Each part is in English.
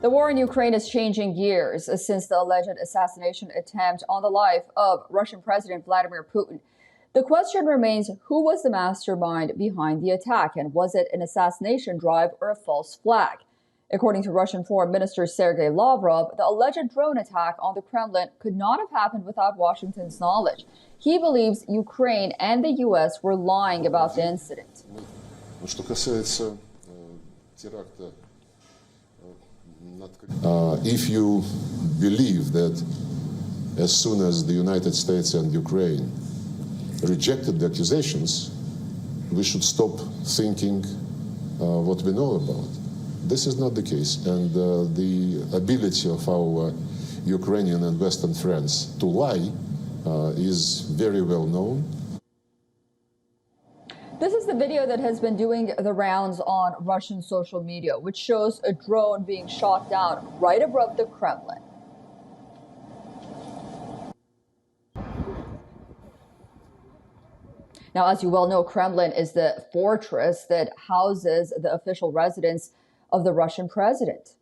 The war in Ukraine is changing gears since the alleged assassination attempt on the life of Russian President Vladimir Putin. The question remains, who was the mastermind behind the attack, and was it an assassination drive or a false flag? According to Russian Foreign Minister Sergei Lavrov, the alleged drone attack on the Kremlin could not have happened without Washington's knowledge. He believes Ukraine and the U.S. were lying about the incident. If you believe that as soon as the United States and Ukraine rejected the accusations, we should stop thinking what we know about. This is not the case, and the ability of our Ukrainian and Western friends to lie is very well known. This is the video that has been doing the rounds on Russian social media, which shows a drone being shot down right above the Kremlin. Now, as you well know, Kremlin is the fortress that houses the official residence of the Russian president.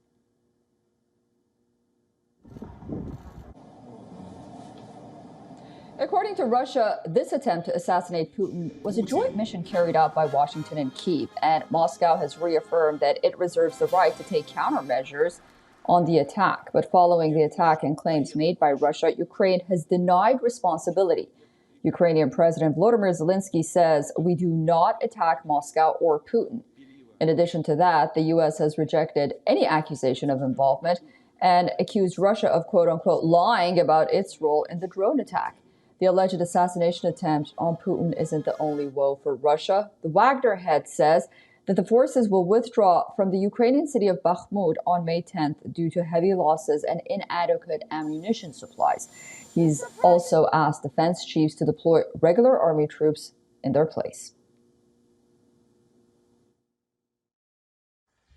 According to Russia, this attempt to assassinate Putin was a joint mission carried out by Washington and Kyiv, and Moscow has reaffirmed that it reserves the right to take countermeasures on the attack. But following the attack and claims made by Russia, Ukraine has denied responsibility. Ukrainian President Volodymyr Zelensky says, "We do not attack Moscow or Putin." In addition to that, the U.S. has rejected any accusation of involvement and accused Russia of quote-unquote lying about its role in the drone attack. The alleged assassination attempt on Putin isn't the only woe for Russia. The Wagner head says that the forces will withdraw from the Ukrainian city of Bakhmut on May 10th due to heavy losses and inadequate ammunition supplies. He's also asked defense chiefs to deploy regular army troops in their place.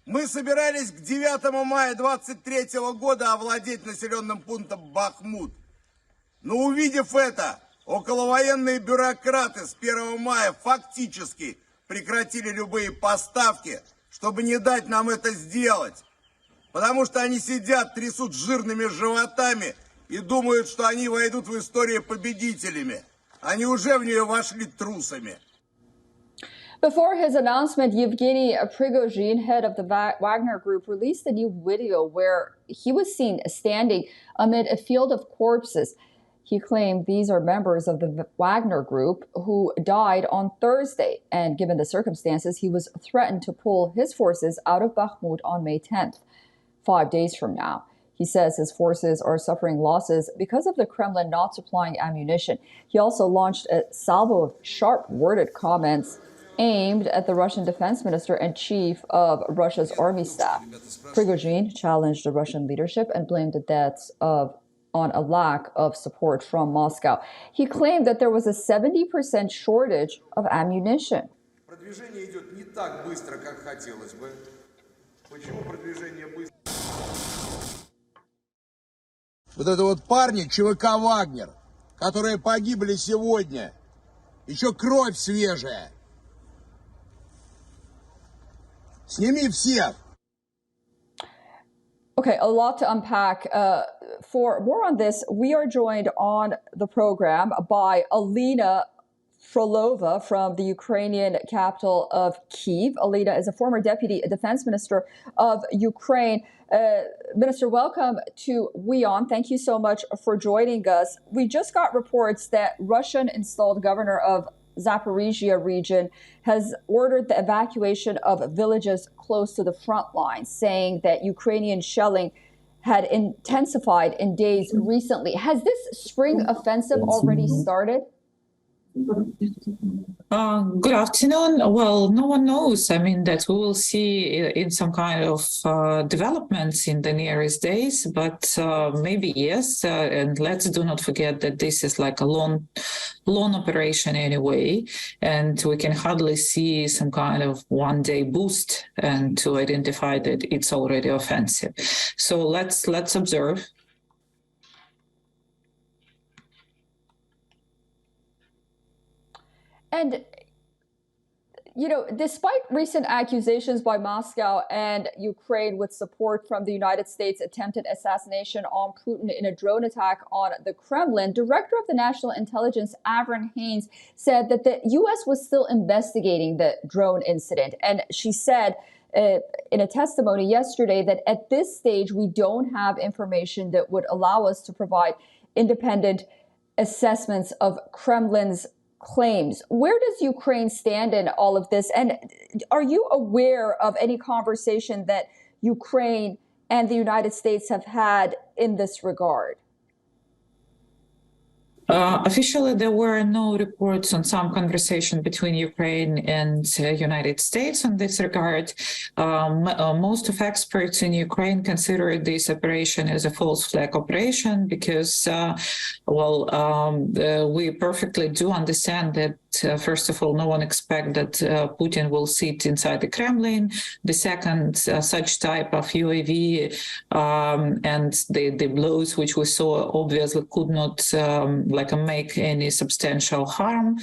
Мы собирались к 9 мая 23 года овладеть населенным пунктом Бахмут. Но увидев это, околовоенные бюрократы с 1 мая фактически прекратили любые поставки, чтобы не дать нам это сделать. Потому что они сидят, трясут жирными животами и думают, что они войдут в историю победителями. Они уже в нее вошли трусами. Before his announcement, Yevgeny Prigozhin, head of the Wagner Group, released a new video where he was seen standing amid a field of corpses. He claimed these are members of the Wagner Group who died on Thursday, and given the circumstances, he was threatened to pull his forces out of Bakhmut on May 10th, 5 days from now. He says his forces are suffering losses because of the Kremlin not supplying ammunition. He also launched a salvo of sharp-worded comments aimed at the Russian defense minister and chief of Russia's army staff. Prigozhin challenged the Russian leadership and blamed the deaths on a lack of support from Moscow. He claimed that there was a 70% shortage of ammunition. Вот это вот парни ЧВК «Вагнер», которые погибли сегодня. Еще кровь свежая. Сними всех. Okay, a lot to unpack. For more on this, we are joined on the program by Alina Frolova from the Ukrainian capital of Kyiv. Alina is a former deputy defense minister of Ukraine. Minister, welcome to WION. Thank you so much for joining us. We just got reports that Russian installed governor of Zaporizhia region has ordered the evacuation of villages close to the front line, saying that Ukrainian shelling had intensified in days recently. Has this spring offensive already started? Good afternoon. Well, no one knows. I mean, that we will see in some kind of developments in the nearest days, but maybe yes. And let's do not forget that this is like a long operation anyway, and we can hardly see some kind of one-day boost and to identify that it's already offensive. So let's observe. And Despite recent accusations by Moscow and Ukraine with support from the United States attempted assassination on Putin in a drone attack on the Kremlin, Director of the National Intelligence Avron Haines said that the U.S. was still investigating the drone incident. And she said in a testimony yesterday that at this stage, we don't have information that would allow us to provide independent assessments of Kremlin's claims. Where does Ukraine stand in all of this? And are you aware of any conversation that Ukraine and the United States have had in this regard? Officially, there were no reports on some conversation between Ukraine and United States on this regard. Most of experts in Ukraine consider this operation as a false flag operation because, we perfectly do understand that, first of all, no one expects that Putin will sit inside the Kremlin. The second, such type of UAV and the blows which we saw obviously could not make any substantial harm.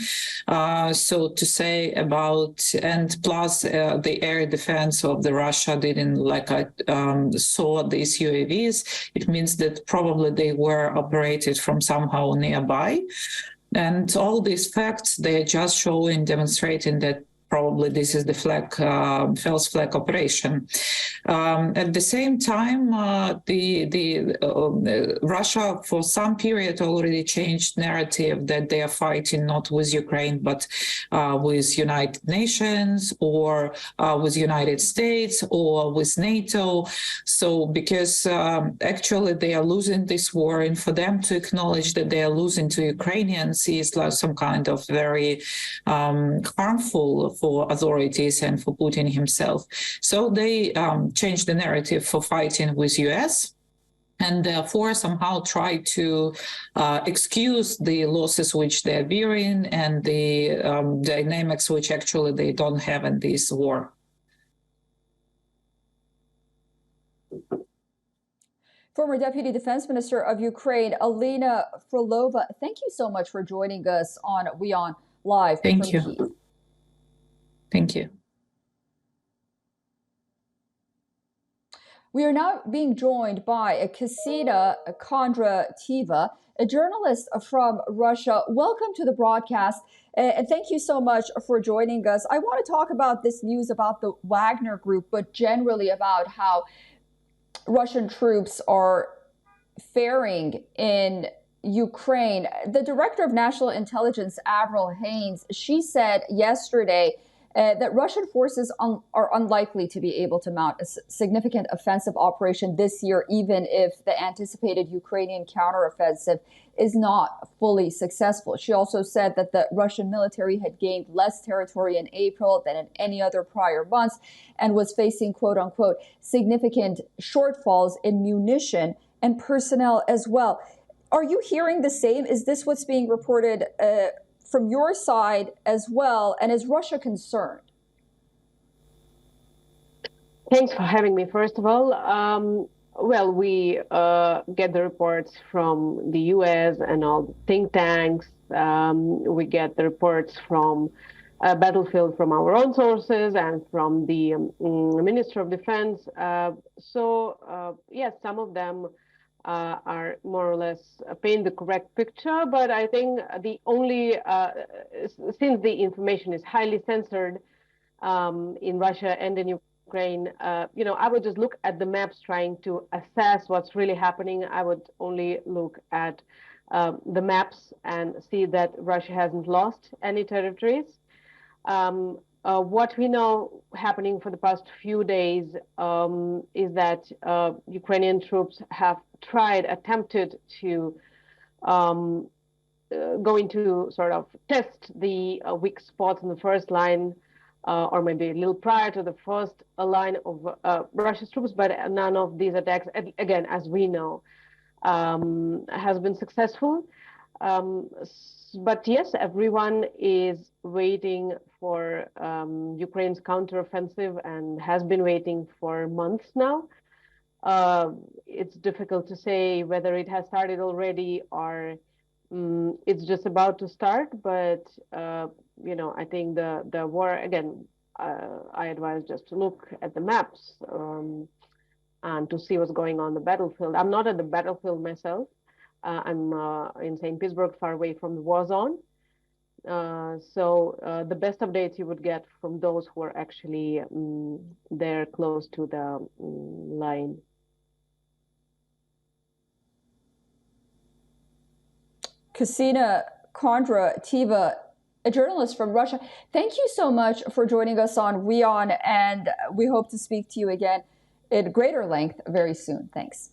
So to say about, and plus the air defense of the Russia didn't saw these UAVs, it means that probably they were operated from somehow nearby. And all these facts, they are just showing, demonstrating that probably this is the false flag operation. At the same time, Russia for some period already changed narrative that they are fighting not with Ukraine but with United Nations or with United States or with NATO. So because actually they are losing this war, and for them to acknowledge that they are losing to Ukrainians is like some kind of very harmful for authorities and for Putin himself. So they changed the narrative for fighting with US and therefore somehow try to excuse the losses which they're bearing and the dynamics which actually they don't have in this war. Former Deputy Defense Minister of Ukraine, Alina Frolova, thank you so much for joining us on WION Live Thank from you. Kyiv. Thank you. We are now being joined by Kasina Kondrativa, a journalist from Russia. Welcome to the broadcast, and thank you so much for joining us. I want to talk about this news about the Wagner Group, but generally about how Russian troops are faring in Ukraine. The Director of National Intelligence, Avron Haines, she said yesterday that Russian forces are unlikely to be able to mount a significant offensive operation this year, even if the anticipated Ukrainian counteroffensive is not fully successful. She also said that the Russian military had gained less territory in April than in any other prior months and was facing, quote unquote, significant shortfalls in munition and personnel as well. Are you hearing the same? Is this what's being reported from your side as well? And is Russia concerned? Thanks for having me, first of all. We get the reports from the US and all the think tanks. We get the reports from battlefield from our own sources and from the Minister of Defense. Yes, some of them are more or less paint the correct picture, but I think the only, since the information is highly censored in Russia and in Ukraine, I would just look at the maps trying to assess what's really happening. I would only look at the maps and see that Russia hasn't lost any territories. What we know happening for the past few days is that Ukrainian troops have attempted to go into sort of test the weak spots in the first line, or maybe a little prior to the first line of Russia's troops, but none of these attacks, again, as we know, has been successful. But yes, everyone is waiting for Ukraine's counteroffensive and has been waiting for months now. It's difficult to say whether it has started already or it's just about to start, but I think the war, again, I advise just to look at the maps and to see what's going on the battlefield. I'm not at the battlefield myself. I'm in St. Petersburg, far away from the war zone. So the best updates you would get from those who are actually there close to the line. Ksenia Kondrativa, a journalist from Russia. Thank you so much for joining us on WION, and we hope to speak to you again at greater length very soon. Thanks.